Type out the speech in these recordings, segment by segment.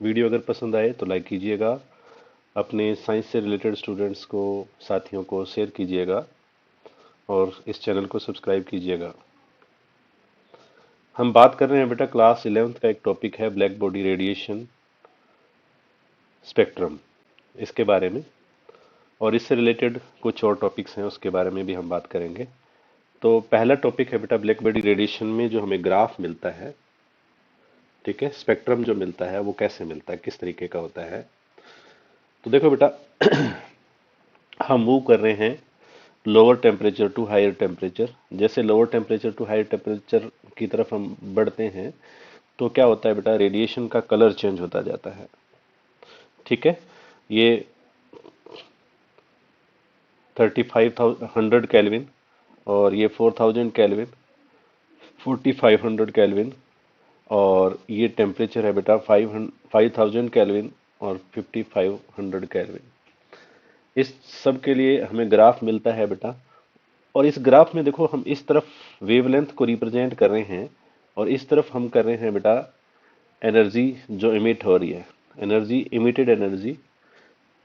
Video अगर पसंद आए तो लाइक कीजिएगा, अपने साइंस से रिलेटेड स्टूडेंट्स को, साथियों को शेयर कीजिएगा और इस चैनल को सब्सक्राइब कीजिएगा। हम बात कर रहे हैं बेटा क्लास 11th का एक टॉपिक है ब्लैक बॉडी रेडिएशन स्पेक्ट्रम, इसके बारे में, और इससे रिलेटेड कुछ और टॉपिक्स हैं उसके बारे में भी हम बात करेंगे। तो पहला टॉपिक है बेटा ब्लैक बॉडी रेडिएशन में जो हमें ग्राफ मिलता है, ठीक है, स्पेक्ट्रम जो मिलता है वो कैसे मिलता है, किस तरीके का होता है। तो देखो बेटा, हम मूव कर रहे हैं lower temperature to higher temperature. जैसे lower temperature to higher temperature की तरफ हम बढ़ते हैं तो क्या होता है बेटा, रेडिएशन का कलर चेंज होता जाता है, ठीक है। ये 3500 केल्विन, और ये 4000 केल्विन, 4500 केल्विन, और ये टेम्परेचर है बेटा 5000 केल्विन और 5500 केल्विन। इस सब के लिए हमें ग्राफ मिलता है बेटा। और इस ग्राफ में देखो, हम इस तरफ वेवलेंथ को रिप्रेजेंट कर रहे हैं और इस तरफ हम कर रहे हैं बेटा एनर्जी जो इमिट हो रही है, एनर्जी, इमिटेड एनर्जी,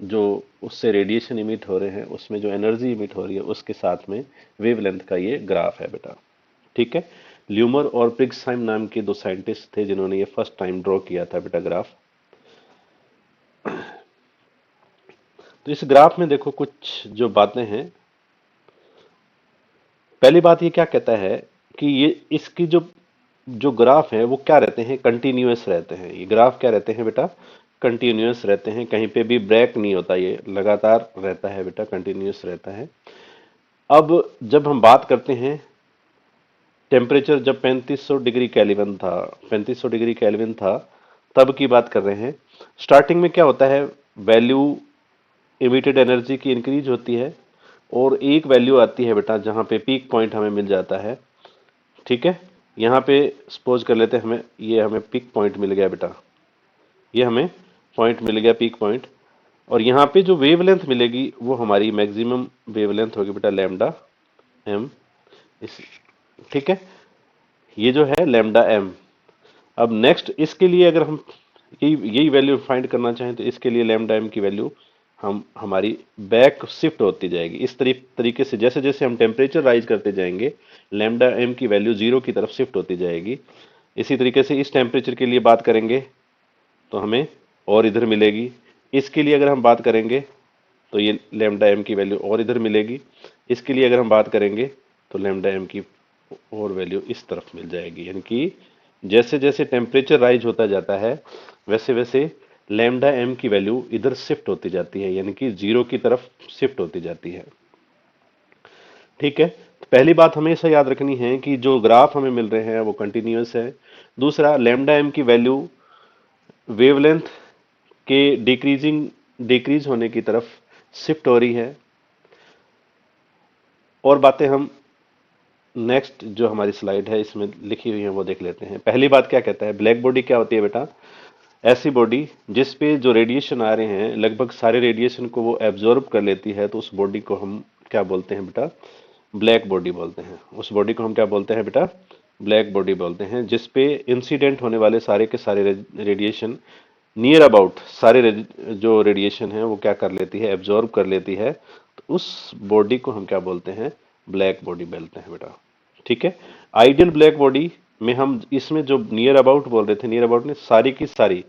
जो उससे रेडिएशन इमिट हो रहे हैं उसमें जो एनर्जी इमिट हो रही है उसके साथ में वेवलेंथ का ये ग्राफ है बेटा, ठीक है। ल्यूमर और प्रिग्सहाइम नाम के दो साइंटिस्ट थे जिन्होंने ये फर्स्ट टाइम ड्रॉ किया था बेटा ग्राफ। तो इस ग्राफ में देखो कुछ जो बातें हैं। पहली बात ये क्या कहता है कि ये इसकी जो जो ग्राफ है वो क्या रहते हैं, कंटिन्यूअस रहते हैं। ये ग्राफ क्या रहते हैं बेटा, कंटिन्यूअस रहते हैं, कहीं पे भी ब्रेक नहीं होता, ये लगातार रहता है बेटा, कंटिन्यूअस रहता है। अब जब हम बात करते हैं टेम्परेचर जब 3500 डिग्री केल्विन था, 3500 डिग्री केल्विन था, तब की बात कर रहे हैं। स्टार्टिंग में क्या होता है, वैल्यू इमिटेड एनर्जी की इंक्रीज होती है और एक वैल्यू आती है बेटा जहां पे पीक पॉइंट हमें मिल जाता है, ठीक है। यहाँ पे सपोज कर लेते हैं हमें पीक पॉइंट मिल गया बेटा, ये हमें पॉइंट मिल गया पीक पॉइंट। और यहाँ पे जो वेवलेंथ मिलेगी वो हमारी मैक्सिमम वेवलेंथ होगी बेटा लैम्डा एम, इस, ठीक है, ये जो है लैम्डा एम। अब नेक्स्ट इसके लिए अगर हम यही यही वैल्यू फाइंड करना चाहें तो इसके लिए लैम्डा एम की वैल्यू हम हमारी बैक शिफ्ट होती जाएगी। इस तरीके से जैसे जैसे हम टेम्परेचर राइज करते जाएंगे लैम्डा एम की वैल्यू जीरो की तरफ शिफ्ट होती जाएगी। इसी तरीके से इस टेम्परेचर के लिए बात करेंगे तो हमें और इधर मिलेगी। इसके लिए अगर हम बात करेंगे तो ये लैम्डा एम की वैल्यू और इधर मिलेगी। इसके लिए अगर हम बात करेंगे तो लैम्डा एम की और वैल्यू इस तरफ मिल जाएगी। यानी कि जैसे जैसे टेम्परेचर राइज होता जाता है वैसे वैसे लैम्डा एम की वैल्यू इधर शिफ्ट होती जाती है, यानी कि जीरो की तरफ शिफ्ट होती जाती है, ठीक है। तो पहली बात हमेशा याद रखनी है कि जो ग्राफ हमें मिल रहे हैं वो कंटिन्यूअस है। दूसरा, लैम्डा एम की वैल्यू वेवलेंथ के डिक्रीज होने की तरफ शिफ्ट हो रही है। और बातें हम नेक्स्ट जो हमारी स्लाइड है इसमें लिखी हुई है वो देख लेते हैं। पहली बात क्या कहता है, ब्लैक बॉडी क्या होती है बेटा, ऐसी बॉडी जिस पे जो रेडिएशन आ रहे हैं लगभग सारे रेडिएशन को वो एब्जॉर्ब कर लेती है, तो उस बॉडी को हम क्या बोलते हैं बेटा, ब्लैक बॉडी बोलते हैं। उस बॉडी को हम क्या बोलते हैं बेटा, ब्लैक बॉडी बोलते हैं, जिस पे इंसिडेंट होने वाले सारे के सारे रेडिएशन नियर अबाउट सारे जो रेडिएशन है वो क्या कर लेती है, एब्जॉर्ब कर लेती है। तो उस बॉडी को हम क्या बोलते हैं, ब्लैक बॉडी बोलते हैं बेटा, ठीक है। आइडियल ब्लैक बॉडी में हम इसमें जो नियर अबाउट बोल रहे थे, नियर अबाउट ने सारी की सारी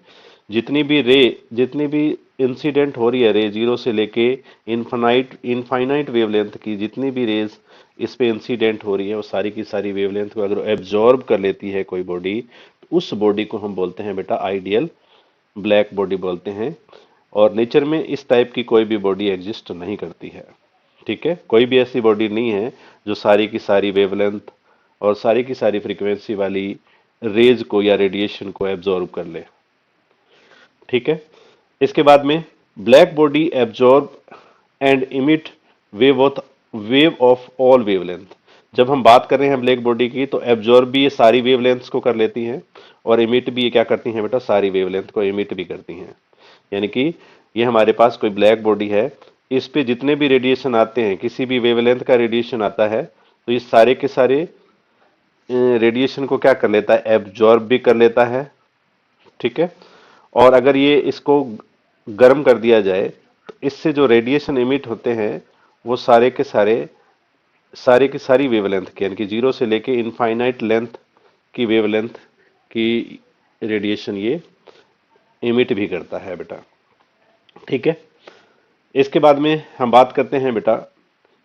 जितनी भी इंसिडेंट हो रही है रे, जीरो से लेके इनफाइनाइट वेवलेंथ की जितनी भी रेज इस पे इंसिडेंट हो रही है वो सारी की सारी वेवलेंथ को अगर एब्जॉर्ब कर लेती है कोई बॉडी, तो उस बॉडी को हम बोलते हैं बेटा आइडियल ब्लैक बॉडी बोलते हैं। और नेचर में इस टाइप की कोई भी बॉडी एग्जिस्ट नहीं करती है, ठीक है। कोई भी ऐसी बॉडी नहीं है जो सारी की सारी वेवलेंथ और सारी की सारी फ्रीक्वेंसी वाली रेज को या रेडिएशन को एब्जॉर्ब कर ले, ठीक है। इसके बाद में black body absorb and emit wave of all wavelength. जब हम बात कर रहे हैं ब्लैक बॉडी की तो एब्जॉर्ब भी ये सारी वेवलेंथ्स को कर लेती हैं और इमिट भी ये क्या करती हैं बेटा, सारी वेवलेंथ को इमिट भी करती हैं। यानी कि ये हमारे पास कोई ब्लैक बॉडी है, इस पे जितने भी रेडिएशन आते हैं, किसी भी वेवलेंथ का रेडिएशन आता है तो ये सारे के सारे रेडिएशन को क्या कर लेता है, एब्जॉर्ब भी कर लेता है, ठीक है। और अगर ये इसको गर्म कर दिया जाए तो इससे जो रेडिएशन इमिट होते हैं वो सारे की सारी वेवलेंथ के, यानी कि जीरो से लेके इनफाइनाइट लेंथ की वेवलेंथ की रेडिएशन ये इमिट भी करता है बेटा। ठीक है। इसके बाद में हम बात करते हैं बेटा,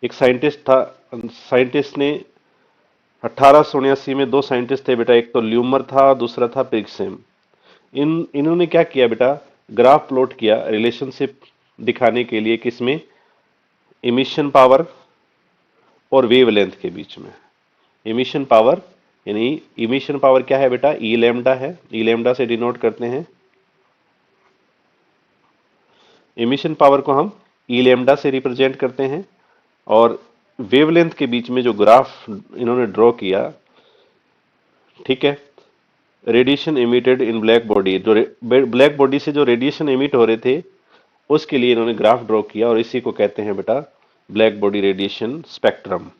एक साइंटिस्ट था, साइंटिस्ट ने 1879 में दो साइंटिस्ट थे बेटा, एक तो ल्यूमर था और दूसरा था पिग्सेम। इन्होंने क्या किया बेटा, ग्राफ प्लॉट किया रिलेशनशिप दिखाने के लिए किसमें, इमिशन पावर और वेवलेंथ के बीच में। इमिशन पावर यानी इमिशन पावर क्या है बेटा, ई लैम्डा है, ई लैम्डा से डिनोट करते हैं। इमिशन पावर को हम ई लैम्डा से रिप्रेजेंट करते हैं। और वेवलेंथ के बीच में जो ग्राफ इन्होंने ड्रॉ किया, ठीक है, radiation emitted in black body, जो ब्लैक बॉडी से जो रेडिएशन इमिट हो रहे थे उसके लिए इन्होंने ग्राफ ड्रॉ किया, और इसी को कहते हैं बेटा ब्लैक बॉडी रेडिएशन स्पेक्ट्रम।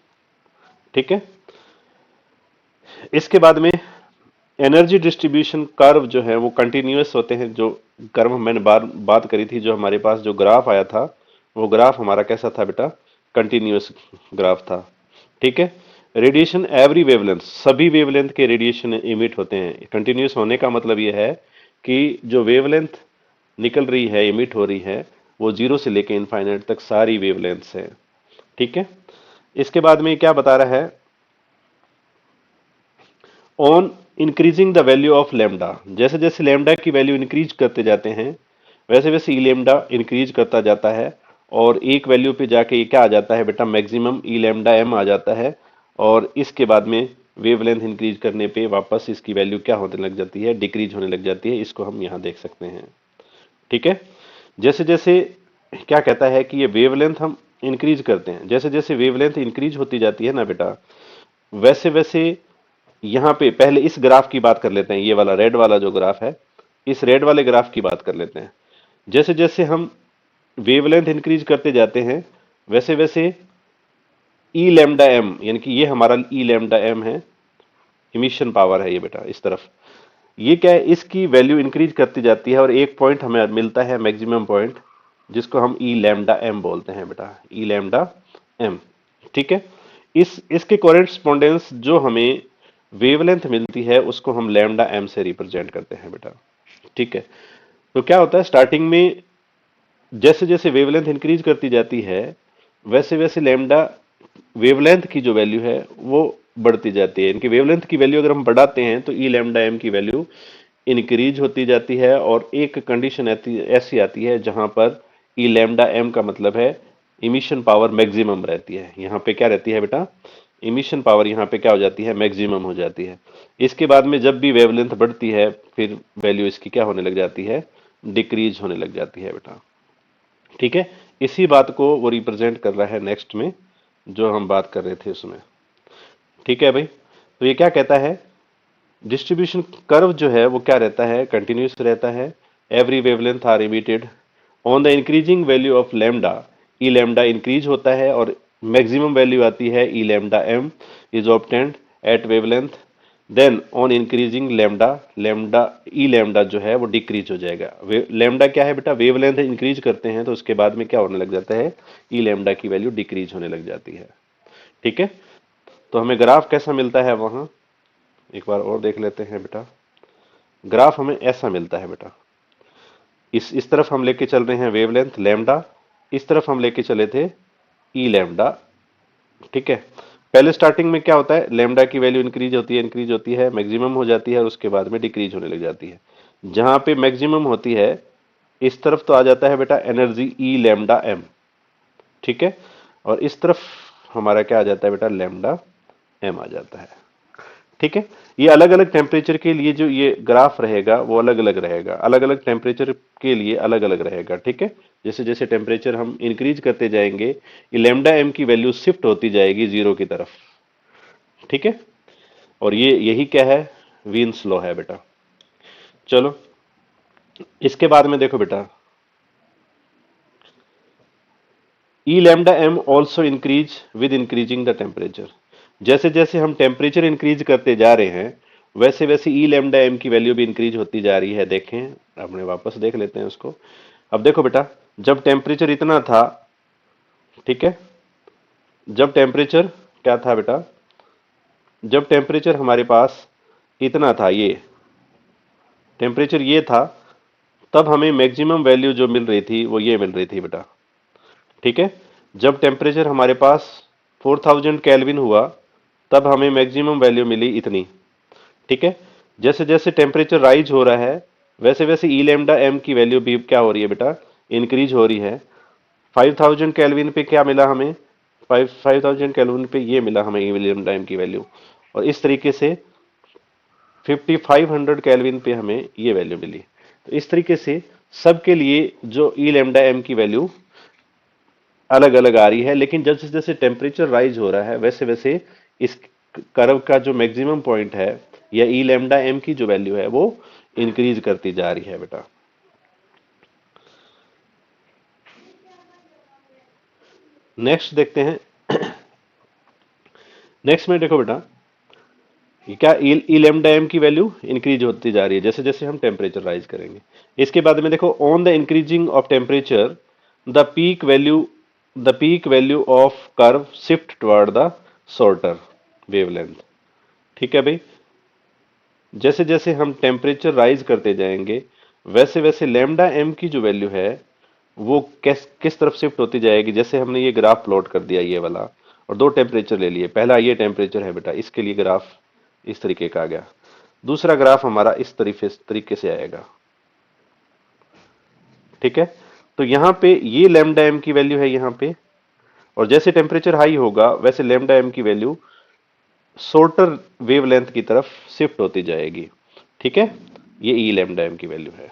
ठीक है। इसके बाद में एनर्जी डिस्ट्रीब्यूशन कर्व जो है वो कंटिन्यूअस होते हैं। जो कर्व मैंने बात करी थी, जो हमारे पास जो ग्राफ आया था वो ग्राफ हमारा कैसा था बेटा, कंटिन्यूअस ग्राफ था। ठीक है। रेडिएशन एवरी वेवलेंथ, सभी वेवलेंथ के रेडिएशन इमिट होते हैं। कंटिन्यूअस होने का मतलब यह है कि जो वेवलेंथ निकल रही है, इमिट हो रही है, वो जीरो से लेकर इनफाइनाइट तक सारी वेवलेंथ्स है। ठीक है। इसके बाद में क्या बता रहा है, on increasing the value of lambda, जैसे जैसे लेमडा की वैल्यू इंक्रीज करते जाते हैं वैसे वैसे ई लेमडा इंक्रीज करता जाता है, और एक वैल्यू पे जाके ये क्या आ जाता है बेटा, मैक्सिमम ई लेमडा एम आ जाता है। और इसके बाद में वेवलेंथ इंक्रीज करने पे वापस इसकी वैल्यू क्या होने लग जाती है, डिक्रीज होने लग जाती है। इसको हम यहाँ देख सकते हैं। ठीक है। जैसे जैसे क्या कहता है कि ये वेवलेंथ हम इंक्रीज करते हैं, जैसे जैसे वेवलेंथ इंक्रीज होती जाती है ना बेटा, वैसे वैसे यहाँ पे पहले इस ग्राफ की बात कर लेते हैं, ये वाला रेड वाला जो ग्राफ है, इस रेड वाले ग्राफ की बात कर लेते हैं। जैसे जैसे हम वेवलेंथ इंक्रीज करते जाते हैं वैसे वैसे ई लैम्डा एम, यानी कि ये हमारा ई लैम्डा एम है, इमिशन पावर है ये बेटा इस तरफ, ये क्या है, इसकी वैल्यू इंक्रीज करती जाती है और एक पॉइंट हमें मिलता है मैक्सिमम पॉइंट, जिसको हम ई लैम्डा एम बोलते हैं बेटा, ई लैम्डा एम। ठीक है। इस इसके कॉरेस्पॉन्डेंस जो हमें वेवलेंथ मिलती है उसको हम लैम्डा एम से रिप्रेजेंट करते हैं बेटा। ठीक है। तो क्या होता है, स्टार्टिंग में जैसे जैसे वेवलेंथ इंक्रीज करती जाती है वैसे वैसे लैम्डा वेवलेंथ की जो वैल्यू है वो बढ़ती जाती है। इनकी वेवलेंथ की वैल्यू अगर हम बढ़ाते हैं तो ई लैम्डा एम की वैल्यू इंक्रीज होती जाती है, और एक कंडीशन ऐसी आती है जहां पर ई लैम्डा एम का मतलब है इमिशन पावर मैक्सिमम रहती है। यहाँ पे क्या रहती है बेटा, इमिशन पावर यहाँ पे क्या हो जाती है, मैक्सिमम हो जाती है। इसके बाद में जब भी वेवलेंथ बढ़ती है फिर वैल्यू इसकी क्या होने लग जाती है, डिक्रीज होने लग जाती है बेटा। ठीक है। इसी बात को वो रिप्रेजेंट कर रहा है नेक्स्ट में जो हम बात कर रहे थे उसमें। ठीक है भाई। तो ये क्या कहता है, डिस्ट्रीब्यूशन कर्व जो है वो क्या रहता है, कंटिन्यूस रहता है। Every wavelength are emitted on the increasing value of lambda, E lambda increase होता है और मैक्सिमम वैल्यू आती है E lambda M is obtained at wavelength, then on increasing lambda, lambda E lambda जो है वो डिक्रीज हो जाएगा। लैम्डा क्या है बेटा, वेवलेंथ इंक्रीज करते हैं तो उसके बाद में क्या होने लग जाता है, ई लैम्डा की वैल्यू डिक्रीज होने लग जाती है। ठीक है। तो हमें ग्राफ कैसा मिलता है वहां, एक बार और देख लेते हैं बेटा। ग्राफ हमें ऐसा मिलता है बेटा, इस तरफ हम लेके चल रहे हैं वेवलेंथ लैम्डा, इस तरफ हम लेके चले थे ई लैम्डा। ठीक है। पहले स्टार्टिंग में क्या होता है, लैम्डा की वैल्यू इंक्रीज होती है, मैक्सिमम हो जाती है और उसके बाद में डिक्रीज होने लग जाती है। जहां पे मैक्सिमम होती है इस तरफ तो आ जाता है बेटा एनर्जी ई लैम्डा एम। ठीक है। और इस तरफ हमारा क्या आ जाता है बेटा, लैम्डा एम आ जाता है। ठीक है। ये अलग अलग टेम्परेचर के लिए जो ये ग्राफ रहेगा वो अलग अलग रहेगा, अलग अलग टेम्परेचर के लिए अलग अलग रहेगा। ठीक है। जैसे जैसे टेम्परेचर हम इंक्रीज करते जाएंगे ये लैम्डा एम की वैल्यू शिफ्ट होती जाएगी जीरो की तरफ। ठीक है। और ये यही क्या है, वीन्स लॉ है बेटा। चलो इसके बाद में देखो बेटा, E lambda M also increase with increasing the temperature, जैसे जैसे हम टेम्परेचर इंक्रीज करते जा रहे हैं वैसे वैसे ई लैम्डा एम की वैल्यू भी इंक्रीज होती जा रही है। देखें, अपने वापस देख लेते हैं उसको। अब देखो बेटा, जब टेम्परेचर इतना था, ठीक है, जब टेम्परेचर क्या था बेटा, जब टेम्परेचर हमारे पास इतना था, ये टेम्परेचर ये था, तब हमें मैक्सिमम वैल्यू जो मिल रही थी वो ये मिल रही थी बेटा। ठीक है, जब टेम्परेचर हमारे पास 4000 केल्विन हुआ, तब हमें मैक्सिमम वैल्यू मिली इतनी। ठीक है, जैसे जैसे टेम्परेचर राइज हो रहा है, वैसे वैसे ई लैम्डा एम की वैल्यू भी क्या हो रही है बेटा, इंक्रीज हो रही है। 5000 केल्विन पे क्या मिला हमें, 5000 केल्विन पे ये मिला हमें ई लैम्डा एम की वैल्यू, और इस तरीके से 5500 केल्विन पे हमें ये वैल्यू मिली। तो इस तरीके से सबके लिए जो ई लैम्डा एम की वैल्यू अलग अलग आ रही है, लेकिन जैसे जैसे टेम्परेचर राइज हो रहा है, वैसे वैसे इस कर्व का जो मैक्सिमम पॉइंट है या ई लैम्डा एम की जो वैल्यू है वो इंक्रीज करती जा रही है बेटा। नेक्स्ट देखते हैं। नेक्स्ट में देखो बेटा, ये क्या, ई लैम्डा एम की वैल्यू इंक्रीज होती जा रही है जैसे जैसे हम टेम्परेचर राइज करेंगे। इसके बाद में देखो, on the increasing of temperature the peak value of curve shift toward the shorter wavelength. ठीक है भाई, जैसे जैसे हम टेम्परेचर राइज करते जाएंगे, वैसे वैसे लैम्डा एम की जो वैल्यू है वो किस तरफ शिफ्ट होती जाएगी। जैसे हमने ये ग्राफ प्लॉट कर दिया ये वाला, और दो टेम्परेचर ले लिए। पहला ये टेम्परेचर है बेटा, इसके लिए ग्राफ इस तरीके का आ गया। दूसरा ग्राफ हमारा इस तरीके से आएगा। ठीक है, तो यहाँ पे ये लैम्डा एम की वैल्यू है यहाँ पे, और जैसे टेम्परेचर हाई होगा वैसे लैम्डा एम की वैल्यू शॉर्टर वेवलेंथ की तरफ शिफ्ट होती जाएगी। ठीक है, ये ई लैम्डा एम की वैल्यू है।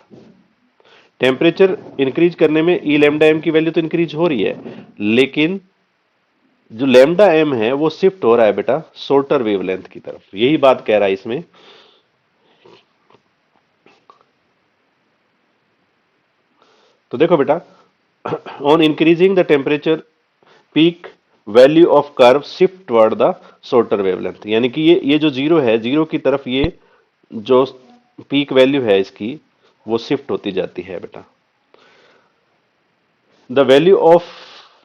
टेम्परेचर इंक्रीज करने में ई लैम्डा एम की वैल्यू तो इंक्रीज हो रही है, लेकिन जो लैम्डा एम है वो शिफ्ट हो रहा है बेटा शॉर्टर वेवलेंथ की तरफ। यही बात कह रहा है इसमें। तो देखो बेटा, on increasing the temperature peak value of curve shift toward the shorter wavelength, यानी कि ये जो जीरो है, जीरो की तरफ ये जो पीक वैल्यू है इसकी वो शिफ्ट होती जाती है बेटा। The value of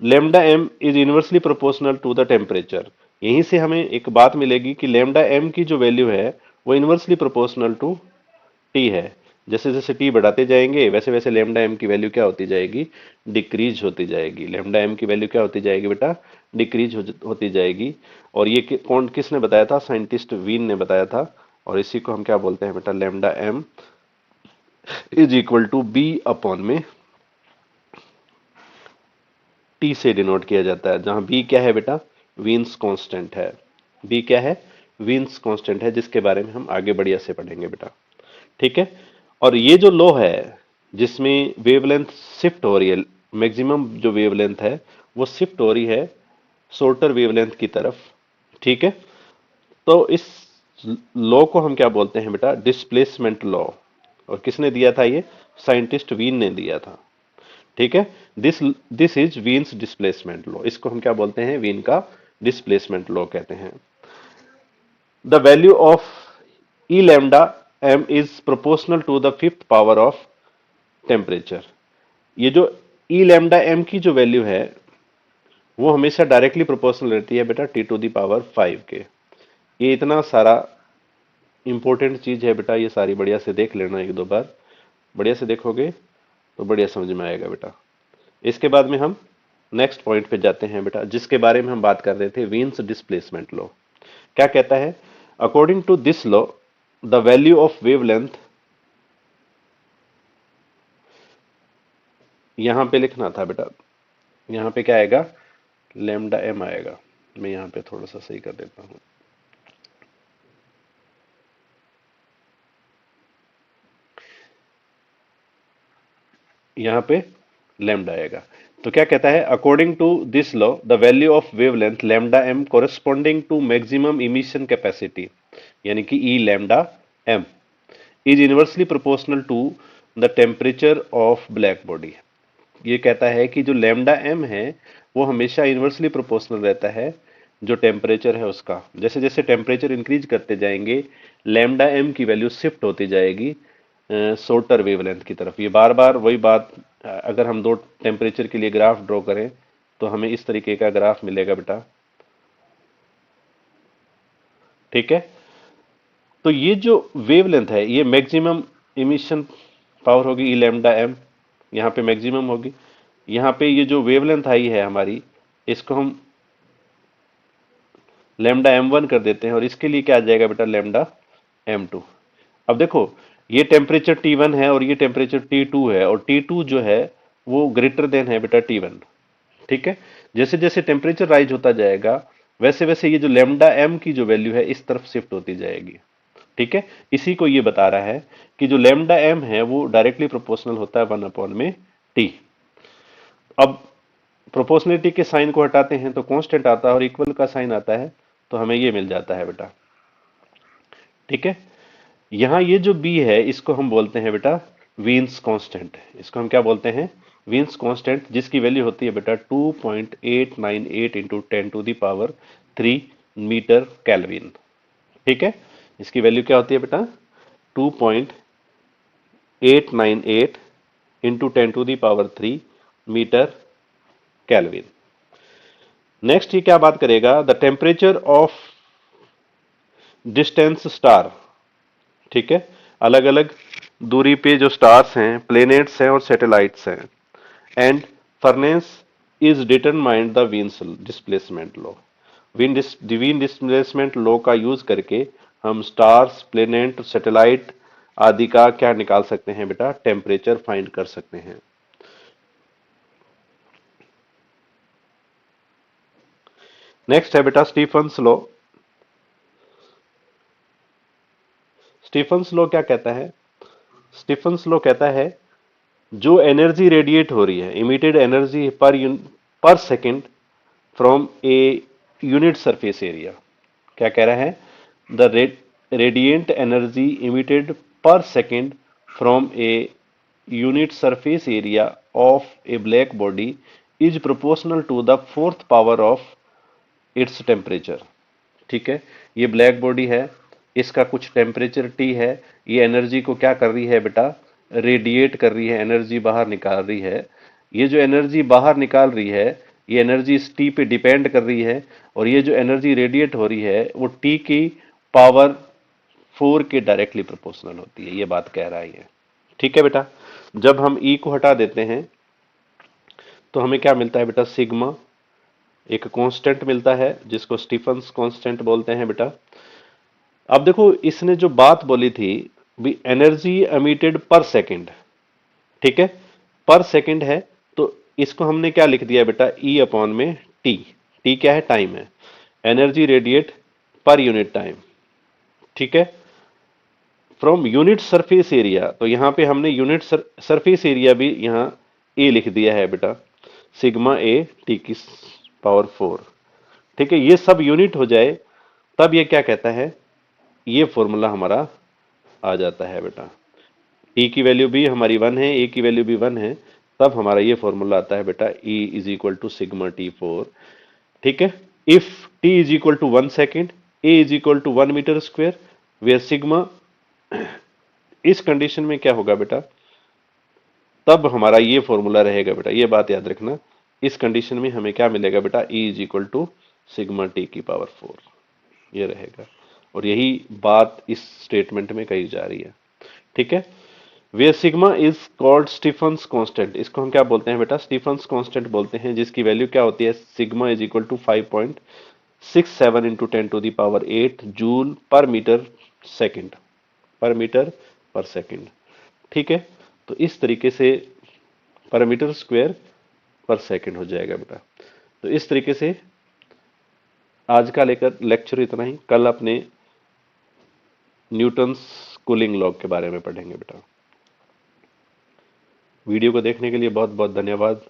lambda M is inversely proportional to the temperature. यहीं से हमें एक बात मिलेगी कि लेमडा एम की जो वैल्यू है वो इनवर्सली प्रोपोर्शनल टू टी है। जैसे जैसे टी बढ़ाते जाएंगे वैसे वैसे लेमडा एम की वैल्यू क्या होती जाएगी, डिक्रीज होती जाएगी। लेमडा एम की वैल्यू क्या होती जाएगी बेटा, डिक्रीज होती जाएगी। और ये कौन किसने बताया था, साइंटिस्ट वीन ने बताया था। और इसी को हम क्या बोलते हैं बेटा, lambda M is equal to B upon में टी से डिनोट किया जाता है, जहां बी क्या है बेटा, वीन्स कांस्टेंट है। बी क्या है, वीन्स कांस्टेंट है, जिसके बारे में हम आगे बढ़िया से पढ़ेंगे बेटा। ठीक है, और ये जो लॉ है जिसमें वेवलेंथ शिफ्ट हो रही है, मैक्सिमम जो वेवलेंथ है वो शिफ्ट हो रही है शॉर्टर वेवलेंथ की तरफ। ठीक है, तो इस लॉ को हम क्या बोलते हैं बेटा, डिस्प्लेसमेंट लॉ। और किसने दिया था ये, साइंटिस्ट वीन ने दिया था। ठीक है, this this is वीन्स displacement law. इसको हम क्या बोलते हैं, वीन का डिस्प्लेसमेंट लॉ कहते हैं। The value of E lambda M is proportional to the fifth power of temperature. ये जो ई लैम्डा एम की जो वैल्यू है वो हमेशा डायरेक्टली प्रोपोर्शनल रहती है बेटा टी टू दी पावर 5 के। ये इतना सारा इंपॉर्टेंट चीज है बेटा, ये सारी बढ़िया से देख लेना एक दो बार। बढ़िया से देखोगे तो बढ़िया समझ में आएगा बेटा। इसके बाद में हम नेक्स्ट पॉइंट पे जाते हैं बेटा, जिसके बारे में हम बात कर रहे थे, वीन्स डिस्प्लेसमेंट लॉ। क्या कहता है, according to this law the value of wavelength, यहां पे लिखना था बेटा, यहां पे क्या आएगा, लैम्डा एम आएगा। मैं यहां पे थोड़ा सा सही कर देता हूं। यहां पे लैम्डा आएगा। तो क्या कहता है, according to this law the value of wavelength lambda M corresponding to maximum emission capacity, यानी कि E lambda M is inversely proportional to the temperature of black body. ये कहता है कि जो लैम्डा एम है वो हमेशा इनवर्सली प्रोपोर्शनल रहता है जो टेम्परेचर है उसका, जैसे जैसे टेम्परेचर इंक्रीज करते जाएंगे लैम्डा एम की वैल्यू शिफ्ट होती जाएगी शॉर्टर वेवलेंथ की तरफ। ये बार बार वही बात, अगर हम दो टेम्परेचर के लिए ग्राफ ड्रॉ करें तो हमें इस तरीके का ग्राफ मिलेगा बेटा। ठीक है, तो ये जो वेवलेंथ है ये मैक्सिमम इमिशन पावर होगी ई लैम्डा एम, यहाँ पे मैक्सिमम होगी। यहाँ पे ये जो वेवलेंथ आई है हमारी, इसको हम लैम्डा एम वन कर देते हैं और इसके लिए क्या आ जाएगा बेटा, लैम्डा एम टू। अब देखो ये टेम्परेचर टी वन है और ये टेम्परेचर टी टू है, और टी टू जो है वो ग्रेटर देन है बेटा टी वन। ठीक है, जैसे जैसे टेम्परेचर राइज होता जाएगा वैसे वैसे ये जो लैम्डा एम की जो वैल्यू है इस तरफ शिफ्ट होती जाएगी। ठीक है, इसी को ये बता रहा है कि जो लैम्डा एम है वो डायरेक्टली प्रोपोर्शनल होता है वन अपॉन में टी। अब प्रोपोर्शनलिटी के साइन को हटाते हैं तो कांस्टेंट आता है और इक्वल का साइन आता है, तो हमें ये मिल जाता है बेटा। ठीक है, यहां ये जो बी है इसको हम बोलते हैं बेटा वीन्स कांस्टेंट। इसको हम क्या बोलते हैं, वीन्स कांस्टेंट, जिसकी वैल्यू होती है बेटा 2.898 इंटू 10⁻³ मीटर केल्विन। ठीक है, इसकी वैल्यू क्या होती है बेटा 2.898 इंटू 10⁻³ मीटर केल्विन। नेक्स्ट ये क्या बात करेगा, the temperature of distance star. ठीक है, अलग अलग दूरी पे जो स्टार्स हैं, प्लेनेट्स हैं और सैटेलाइट्स हैं, and furnace is determined the Wien's displacement law. Wien displacement law का यूज करके हम स्टार्स, प्लेनेट, सैटेलाइट आदि का क्या निकाल सकते हैं बेटा, टेम्परेचर फाइंड कर सकते हैं। नेक्स्ट है बेटा स्टीफन्स लॉ। स्टीफन्स लॉ क्या कहता है, स्टीफन्स लॉ कहता है जो एनर्जी रेडिएट हो रही है, emitted energy per second from a unit surface area. क्या कह रहा है, the radiant energy emitted per second from a unit surface area of a black body is proportional to the fourth power of its temperature. ठीक है, ये black body है, इसका कुछ टेम्परेचर टी है, ये एनर्जी को क्या कर रही है बेटा, रेडिएट कर रही है, एनर्जी बाहर निकाल रही है। ये जो एनर्जी बाहर निकाल रही है ये एनर्जी इस टी पे डिपेंड कर रही है, और ये जो एनर्जी रेडिएट हो रही है वो टी की पावर 4 के डायरेक्टली प्रोपोर्शनल होती है, ये बात कह रहा है ये। ठीक है बेटा, जब हम ई को हटा देते हैं तो हमें क्या मिलता है बेटा, सिग्मा, एक कांस्टेंट मिलता है जिसको स्टीफन्स कांस्टेंट बोलते हैं बेटा। अब देखो इसने जो बात बोली थी भी एनर्जी एमिटेड पर सेकंड, ठीक है, पर सेकंड है, तो इसको हमने क्या लिख दिया बेटा, ई अपॉन में टी। टी क्या है, टाइम है, energy radiate per unit time. ठीक है, फ्रॉम यूनिट सरफेस एरिया, तो यहां पे हमने यूनिट सरफेस एरिया भी यहां ए लिख दिया है बेटा, सिग्मा ए टी की पावर 4। ठीक है, ये सब यूनिट हो जाए तब ये क्या कहता है, ये फॉर्मूला हमारा आ जाता है बेटा। टी की वैल्यू भी हमारी 1 है, ए की वैल्यू भी 1 है, तब हमारा ये फॉर्मूला आता है बेटा E is equal to sigma T4। ठीक है, if T is equal to 1 second, A is equal to 1 metre square, where sigma, इस कंडीशन में क्या होगा बेटा, तब हमारा ये फॉर्मूला रहेगा बेटा, ये बात याद रखना। इस कंडीशन में हमें क्या मिलेगा बेटा, E is equal to sigma T की पावर 4, ये रहेगा, और यही बात इस स्टेटमेंट में कही जा रही है। ठीक है, where sigma is called Stefan's constant, इसको हम क्या बोलते हैं बेटा, स्टीफन्स कांस्टेंट बोलते हैं, जिसकी वैल्यू क्या होती है, sigma is equal to 5.67 into 10⁸ joule per metre second, per metre per second. ठीक है, तो इस तरीके से पर मीटर स्क्वायर पर सेकेंड हो जाएगा बेटा। तो इस तरीके से आज का लेकर लेक्चर इतना ही, कल अपने न्यूटन्स कूलिंग लॉ के बारे में पढ़ेंगे बेटा। वीडियो को देखने के लिए बहुत बहुत धन्यवाद।